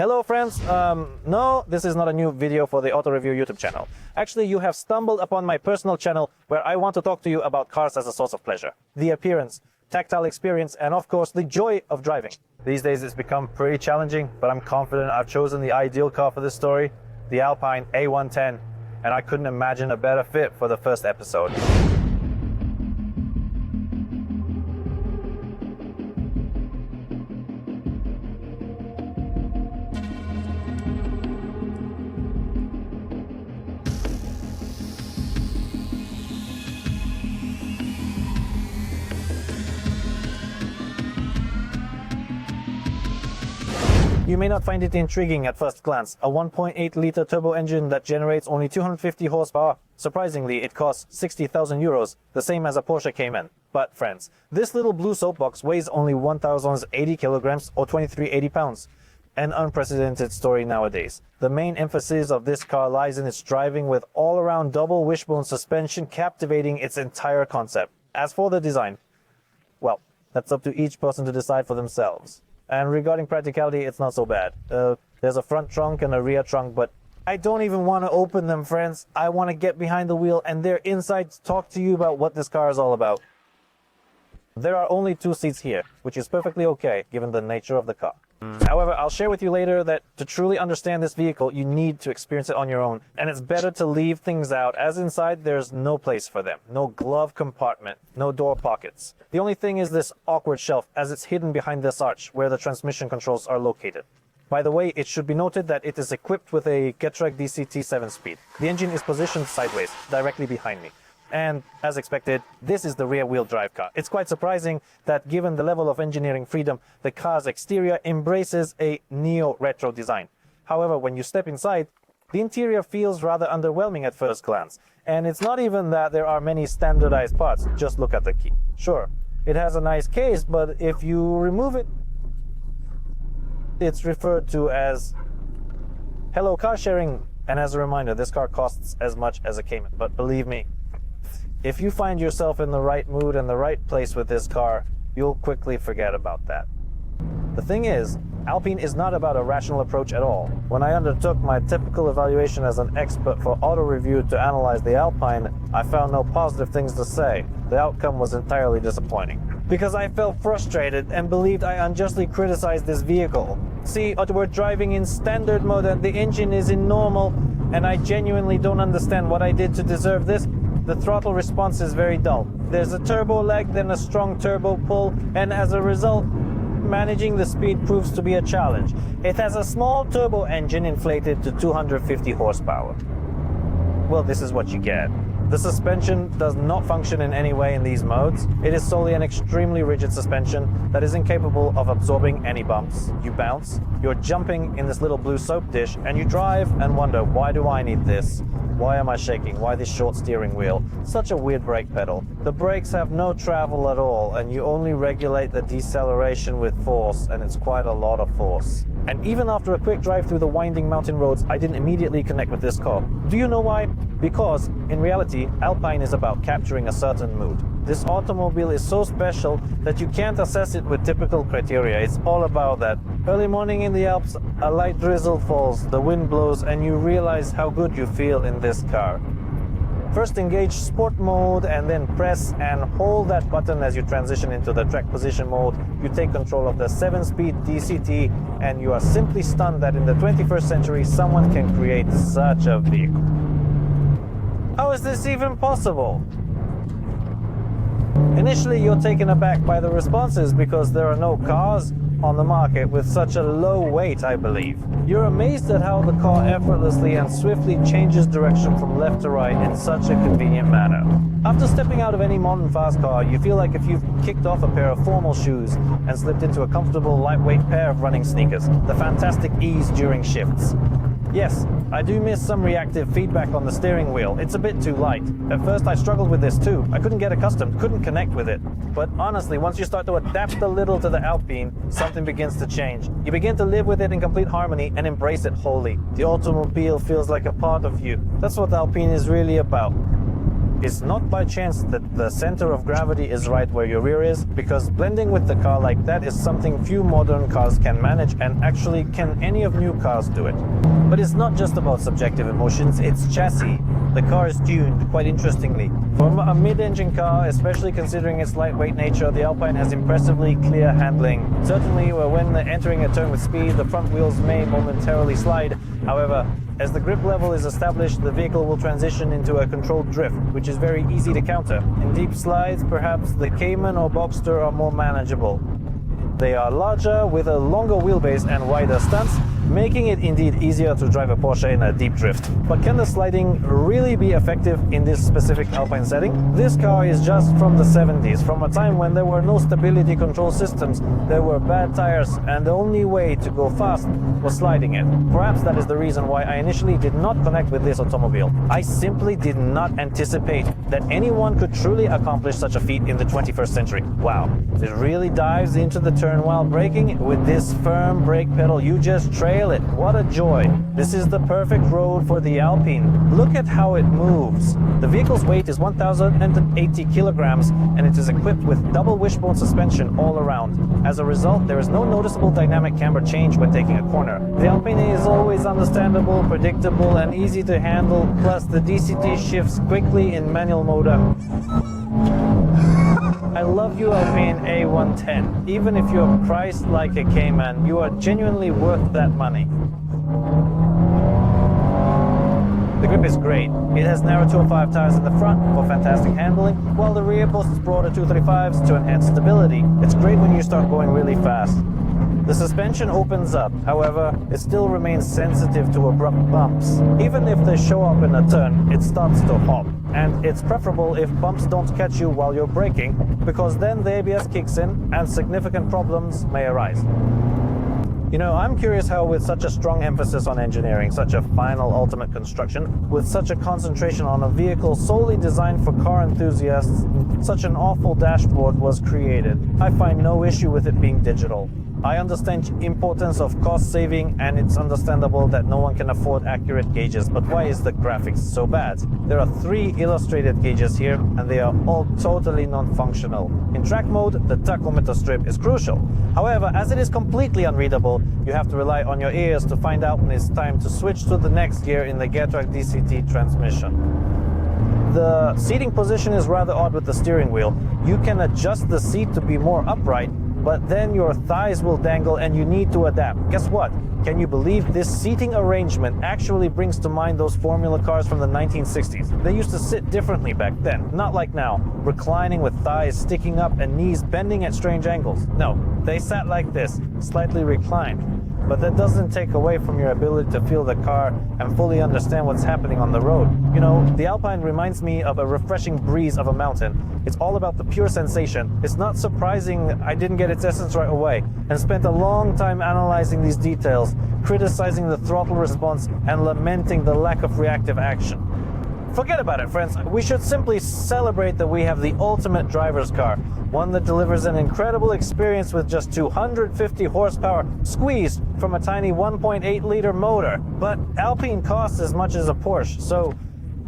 Hello friends, no, this is not a new video for the Auto Review YouTube channel. Actually, you have stumbled upon my personal channel where I want to talk to you about cars as a source of pleasure. The appearance, tactile experience, and of course the joy of driving. These days it's become pretty challenging, but I'm confident I've chosen the ideal car for this story, the Alpine A110, and I couldn't imagine a better fit for the first episode. You may not find it intriguing at first glance, a 1.8-liter turbo engine that generates only 250 horsepower. Surprisingly, it costs 60,000 euros, the same as a Porsche Cayman. But friends, this little blue soapbox weighs only 1,080 kilograms or 2380 pounds. An unprecedented story nowadays. The main emphasis of this car lies in its driving with all-around double wishbone suspension captivating its entire concept. As for the design, well, that's up to each person to decide for themselves. And regarding practicality, it's not so bad. There's a front trunk and a rear trunk, but I don't even want to open them, friends. I want to get behind the wheel and they're inside to talk to you about what this car is all about. There are only 2 seats here, which is perfectly okay given the nature of the car. However, I'll share with you later that to truly understand this vehicle, you need to experience it on your own. And it's better to leave things out, as inside there's no place for them. No glove compartment, no door pockets. The only thing is this awkward shelf, as it's hidden behind this arch where the transmission controls are located. By the way, it should be noted that it is equipped with a Getrag DCT 7-speed. The engine is positioned sideways, directly behind me. And, as expected, this is the rear-wheel drive car. It's quite surprising that given the level of engineering freedom, the car's exterior embraces a neo-retro design. However, when you step inside, the interior feels rather underwhelming at first glance. And it's not even that there are many standardized parts, just look at the key. Sure, it has a nice case, but if you remove it, it's referred to as Hello Car Sharing. And as a reminder, this car costs as much as a Cayman, but believe me, if you find yourself in the right mood and the right place with this car, you'll quickly forget about that. The thing is, Alpine is not about a rational approach at all. When I undertook my typical evaluation as an expert for auto review to analyze the Alpine, I found no positive things to say. The outcome was entirely disappointing. Because I felt frustrated and believed I unjustly criticized this vehicle. See, we're driving in standard mode and the engine is in normal, and I genuinely don't understand what I did to deserve this. The throttle response is very dull. There's a turbo lag, then a strong turbo pull, and as a result, managing the speed proves to be a challenge. It has a small turbo engine inflated to 250 horsepower. Well, this is what you get. The suspension does not function in any way in these modes. It is solely an extremely rigid suspension that is incapable of absorbing any bumps. You bounce, you're jumping in this little blue soap dish, and you drive and wonder, why do I need this? Why am I shaking? Why this short steering wheel? Such a weird brake pedal. The brakes have no travel at all, and you only regulate the deceleration with force, and it's quite a lot of force. And even after a quick drive through the winding mountain roads, I didn't immediately connect with this car. Do you know why? Because, in reality, Alpine is about capturing a certain mood. This automobile is so special that you can't assess it with typical criteria. It's all about that. Early morning in the Alps, a light drizzle falls, the wind blows, and you realize how good you feel in this car. First engage sport mode and then press and hold that button as you transition into the track position mode. You take control of the 7-speed DCT and you are simply stunned that in the 21st century someone can create such a vehicle. How is this even possible? Initially you're taken aback by the responses because there are no cars on the market with such a low weight, I believe. You're amazed at how the car effortlessly and swiftly changes direction from left to right in such a convenient manner. After stepping out of any modern fast car, you feel like if you've kicked off a pair of formal shoes and slipped into a comfortable lightweight pair of running sneakers. The fantastic ease during shifts. Yes, I do miss some reactive feedback on the steering wheel. It's a bit too light. At first I struggled with this too. I couldn't get accustomed, couldn't connect with it. But honestly, once you start to adapt a little to the Alpine, something begins to change. You begin to live with it in complete harmony and embrace it wholly. The automobile feels like a part of you. That's what the Alpine is really about. It's not by chance that the center of gravity is right where your rear is, because blending with the car like that is something few modern cars can manage, and actually can any of new cars do it. But it's not just about subjective emotions, it's chassis. The car is tuned, quite interestingly. For a mid-engine car, especially considering its lightweight nature, the Alpine has impressively clear handling. Certainly, when entering a turn with speed, the front wheels may momentarily slide. However, as the grip level is established, the vehicle will transition into a controlled drift, which is very easy to counter. In deep slides, perhaps the Cayman or Boxster are more manageable. They are larger, with a longer wheelbase and wider stunts, making it indeed easier to drive a Porsche in a deep drift. But can the sliding really be effective in this specific Alpine setting? This car is just from the 70s, from a time when there were no stability control systems, there were bad tires, and the only way to go fast was sliding it. Perhaps that is the reason why I initially did not connect with this automobile. I simply did not anticipate that anyone could truly accomplish such a feat in the 21st century. Wow, it really dives into the turn while braking. With this firm brake pedal, you just trail it. What a joy. This is the perfect road for the Alpine. Look at how it moves. The vehicle's weight is 1,080 kilograms, and it is equipped with double wishbone suspension all around. As a result, there is no noticeable dynamic camber change when taking a corner. The Alpine is always understandable, predictable, and easy to handle, plus the DCT shifts quickly in manual mode. I love you, Alpine A110. Even if you're priced like a Cayman, you are genuinely worth that money. The grip is great. It has narrow 205 tires in the front for fantastic handling, while the rear boasts broader 235s to enhance stability. It's great when you start going really fast. The suspension opens up, however, it still remains sensitive to abrupt bumps. Even if they show up in a turn, it starts to hop. And it's preferable if bumps don't catch you while you're braking, because then the ABS kicks in and significant problems may arise. You know, I'm curious how with such a strong emphasis on engineering, such a final ultimate construction, with such a concentration on a vehicle solely designed for car enthusiasts, such an awful dashboard was created. I find no issue with it being digital. I understand the importance of cost saving, and it's understandable that no one can afford accurate gauges, but why is the graphics so bad? There are 3 illustrated gauges here, and they are all totally non-functional. In track mode, the tachometer strip is crucial. However, as it is completely unreadable, you have to rely on your ears to find out when it's time to switch to the next gear in the Getrag DCT transmission. The seating position is rather odd with the steering wheel. You can adjust the seat to be more upright, but then your thighs will dangle and you need to adapt. Guess what? Can you believe this seating arrangement actually brings to mind those Formula cars from the 1960s? They used to sit differently back then, not like now, reclining with thighs sticking up and knees bending at strange angles. No, they sat like this, slightly reclined. But that doesn't take away from your ability to feel the car and fully understand what's happening on the road. You know, the Alpine reminds me of a refreshing breeze of a mountain. It's all about the pure sensation. It's not surprising I didn't get its essence right away, and spent a long time analyzing these details, criticizing the throttle response, and lamenting the lack of reactive action. Forget about it, friends. We should simply celebrate that we have the ultimate driver's car, one that delivers an incredible experience with just 250 horsepower squeezed from a tiny 1.8-liter motor. But Alpine costs as much as a Porsche, so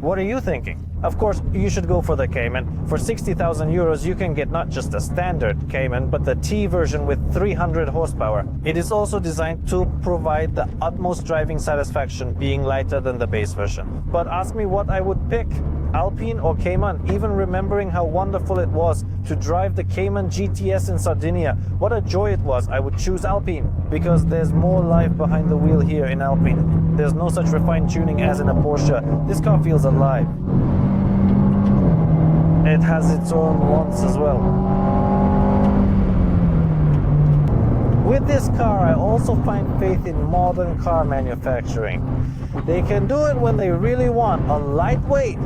what are you thinking? Of course, you should go for the Cayman. For 60,000 euros, you can get not just a standard Cayman, but the T version with 300 horsepower. It is also designed to provide the utmost driving satisfaction, being lighter than the base version. But ask me what I would pick, Alpine or Cayman, even remembering how wonderful it was to drive the Cayman GTS in Sardinia. What a joy it was. I would choose Alpine, because there's more life behind the wheel here in Alpine. There's no such refined tuning as in a Porsche. This car feels alive. It has its own wants as well. With this car, I also find faith in modern car manufacturing. They can do it when they really want, a lightweight.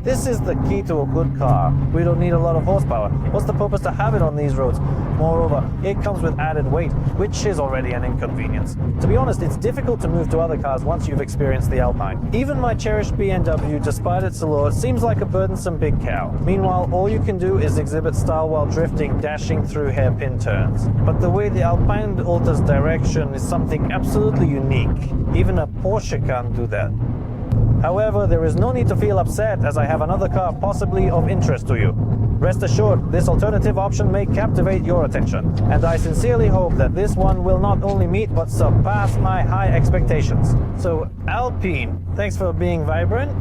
This is the key to a good car. We don't need a lot of horsepower. What's the purpose to have it on these roads? Moreover, it comes with added weight, which is already an inconvenience. To be honest, it's difficult to move to other cars once you've experienced the Alpine. Even my cherished BMW, despite its allure, seems like a burdensome big cow. Meanwhile, all you can do is exhibit style while drifting, dashing through hairpin turns. But the way the Alpine alters direction is something absolutely unique. Even a Porsche can't do that. However, there is no need to feel upset as I have another car possibly of interest to you. Rest assured, this alternative option may captivate your attention, and I sincerely hope that this one will not only meet but surpass my high expectations. So, Alpine, thanks for being vibrant.